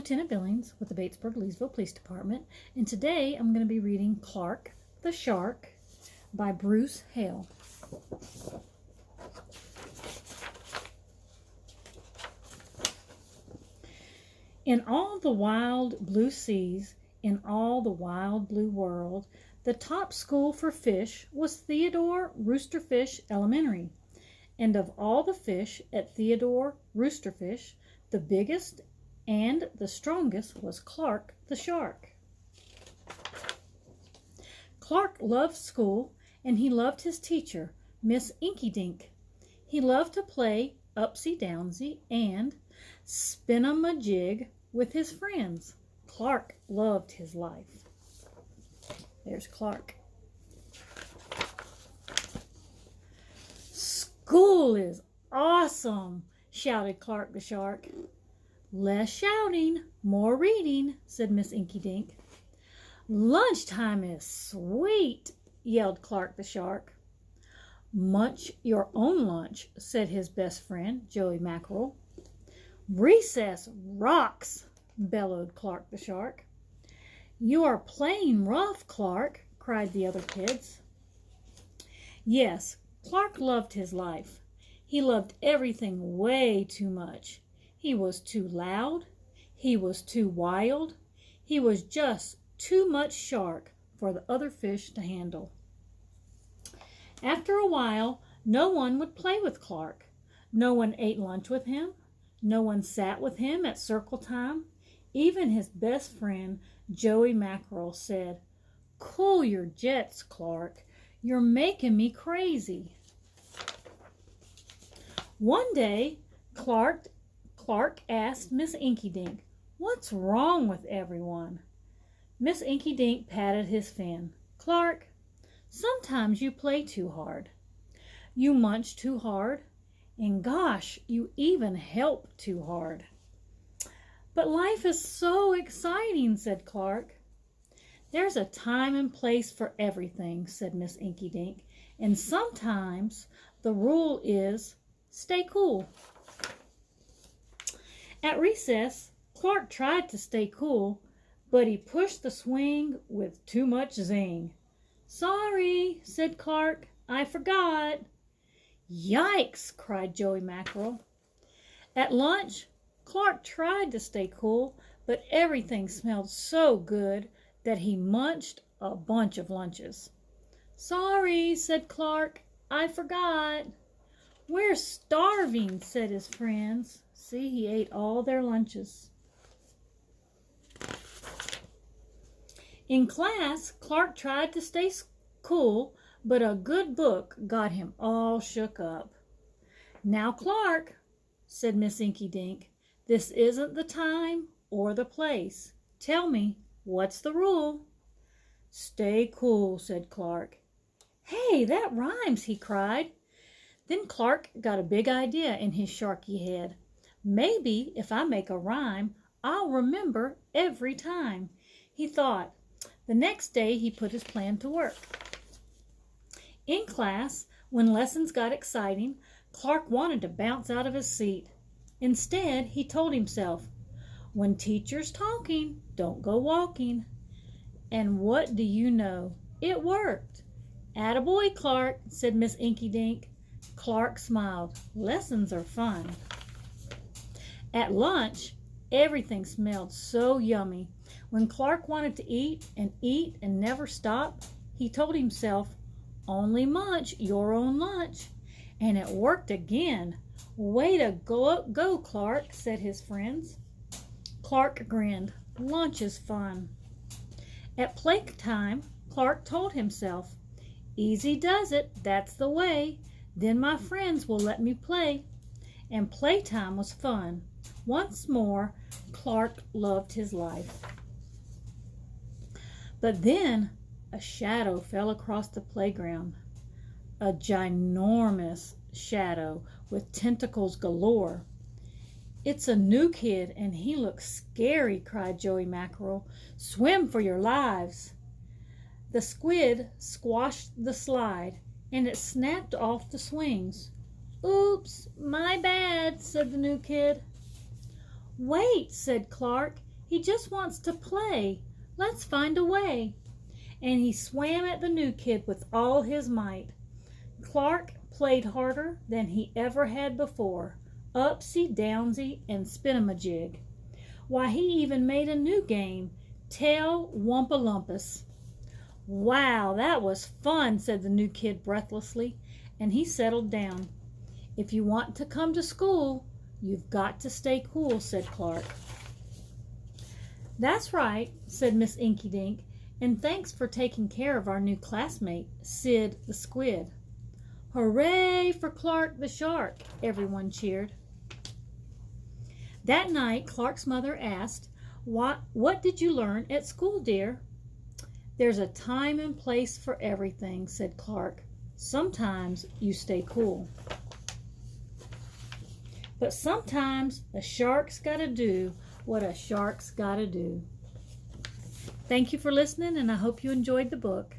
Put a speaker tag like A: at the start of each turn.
A: Lieutenant Billings with the Batesburg-Leesville Police Department, and today I'm going to be reading Clark the Shark by Bruce Hale. In all the wild blue seas, in all the wild blue world, the top school for fish was Theodore Roosterfish Elementary. And of all the fish at Theodore Roosterfish, the biggest and the strongest was Clark the Shark. Clark loved school, and he loved his teacher, Miss Inkydink. He loved to play upsy-downsy and spin-a-ma-jig with his friends. Clark loved his life. There's Clark. School is awesome, shouted Clark the Shark. Less shouting, more reading, said Miss Inkydink. Lunchtime is sweet, yelled Clark the Shark. Munch your own lunch, said his best friend, Joey Mackerel. Recess rocks, bellowed Clark the Shark. You are playing rough, Clark, cried the other kids. Yes, Clark loved his life. He loved everything way too much. He was too loud. He was too wild. He was just too much shark for the other fish to handle. After a while, no one would play with Clark. No one ate lunch with him. No one sat with him at circle time. Even his best friend, Joey Mackerel, said, "Cool your jets, Clark. You're making me crazy." One day, Clark asked Miss Inkydink, "What's wrong with everyone?" Miss Inkydink patted his fin. "Clark, sometimes you play too hard. You munch too hard. And gosh, you even help too hard." "But life is so exciting," said Clark. "There's a time and place for everything," said Miss Inkydink. "And sometimes the rule is stay cool." At recess, Clark tried to stay cool, but he pushed the swing with too much zing. "Sorry," said Clark, "I forgot." "Yikes!" cried Joey Mackerel. At lunch, Clark tried to stay cool, but everything smelled so good that he munched a bunch of lunches. "Sorry," said Clark, "I forgot." "We're starving," said his friends. See, he ate all their lunches. In class, Clark tried to stay cool, but a good book got him all shook up. "Now, Clark," said Miss Inkydink, "this isn't the time or the place. Tell me, what's the rule?" "Stay cool," said Clark. "Hey, that rhymes," he cried. Then Clark got a big idea in his sharky head. "Maybe if I make a rhyme, I'll remember every time," he thought. The next day he put his plan to work. In class, when lessons got exciting, Clark wanted to bounce out of his seat. Instead, he told himself, "When teacher's talking, don't go walking." And what do you know? It worked. "Attaboy, Clark," said Miss Inkydink. Clark smiled. Lessons are fun. At lunch, everything smelled so yummy. When Clark wanted to eat and never stop, he told himself, "Only munch your own lunch." And it worked again. "Way to go, Clark," said his friends. Clark grinned. Lunch is fun. At playtime, Clark told himself, "Easy does it, that's the way. Then my friends will let me play." And playtime was fun. Once more, Clark loved his life. But then a shadow fell across the playground. A ginormous shadow with tentacles galore. "It's a new kid, and he looks scary," cried Joey Mackerel. "Swim for your lives." The squid squashed the slide, and it snapped off the swings. "Oops, my bad," said the new kid. "Wait," said Clark. He just wants to play. Let's find a way." And he swam at the new kid with all his might. Clark played harder than he ever had before, upsy, downsy, and spin-a-ma-jig. Why, he even made a new game, Tail Wumpa-Lumpus. "Wow, that was fun," said the new kid breathlessly, and he settled down. "If you want to come to school, you've got to stay cool," said Clark. "That's right," said Miss Inkydink, "and thanks for taking care of our new classmate, Sid the Squid." "Hooray for Clark the Shark!" everyone cheered. That night, Clark's mother asked, What did you learn at school, dear?" "There's a time and place for everything," said Clark. "Sometimes you stay cool. But sometimes a shark's gotta do what a shark's gotta do." Thank you for listening, and I hope you enjoyed the book.